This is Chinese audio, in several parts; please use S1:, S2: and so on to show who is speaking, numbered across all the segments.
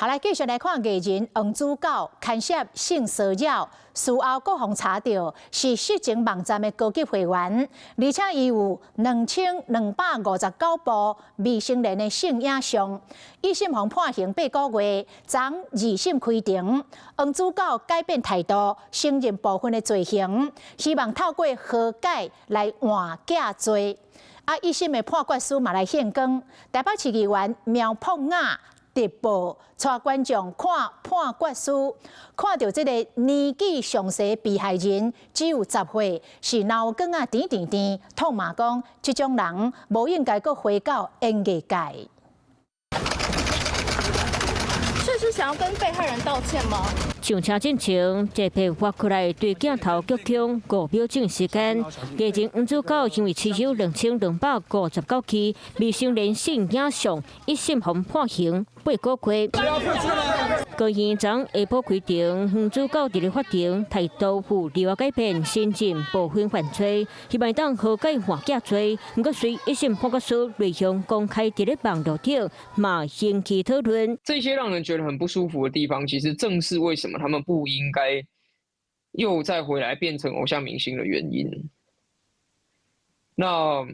S1: 好，来继续来看艺人黄子佼牵涉性骚扰，事后各方查到是色情网站的高级会员，而且伊有2259部未成年的性影像。一审方判刑8个月，昨二审开庭，黄子佼改变态度，承认部分的罪行，希望透过和解来换假罪。一审的判决书嘛来献公，台北市议员苗凤雅直报带观众看判决书，看到这个年纪上小被害人只有10岁，是脑梗啊甜，痛骂讲这种人无应该搁回到演艺界。
S2: 这是想要跟被害人道歉吗？
S3: 上车进前，这批发过来对镜头鞠躬5秒钟时间。艺人黄子佼因为持有2259期未成年性影像，一审方判刑8个月。高院昨下晡开庭，黄子佼伫咧法庭态度有例外改变，承认部分犯罪，希望当和解换假罪。不过随一审判决书内容公开伫咧网络顶，嘛引起讨论。
S4: 这些让人觉得很不舒服的地方，其实正是为什么他们不应该又再回来变成偶像明星的原因。那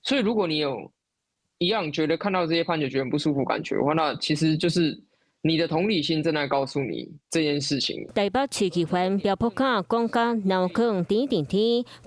S4: 所以如果你有一样觉得看到这些判决觉得很不舒服感觉的话，那其实就是你的同理心正在告诉你这件事情。
S3: 台北市议员苗博雅讲甲脑壳甜，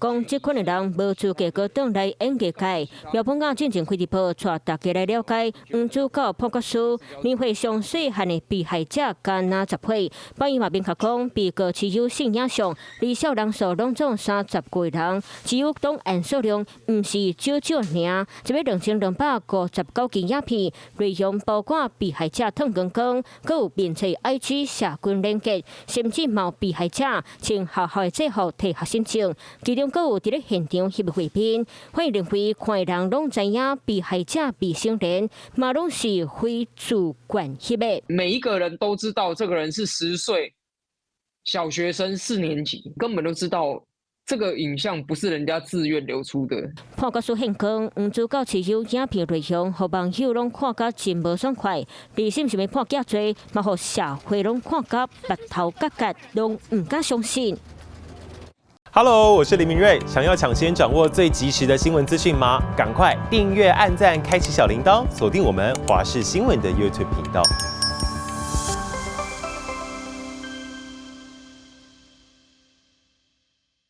S3: 讲这款的人无资格搁转来演艺界。苗博雅进前开直播，带大家来了解黄子佼判决书。年岁上细汉的被害者敢若10岁，法院嘛明确讲，被告持有性影像，离少人数拢总30个人，只有档案数量唔是少尔。12259件影片，内容包括被害者烫光光。阁有面册 IG 社群连结，甚至冒被害者穿学校的制服替学生穿，其中阁有伫咧现场翕画片。法院认为，看的人拢知影被害者未成年，嘛拢是非主观翕的。
S4: 每一个人都知道这个人是10岁小学生4年级，根本都知道。这个影像不是人家自愿流出的。
S3: 判决书现讲，黄子佼持有影片内容，互网友拢看甲真无爽快。二审是要判假罪，嘛互社会拢看甲目头角角，拢唔敢相信。
S5: Hello， 我是林明瑞。想要抢先掌握最及时的新闻资讯吗？赶快订阅、按赞、开启小铃铛，锁定我们华视新闻的 YouTube 频道。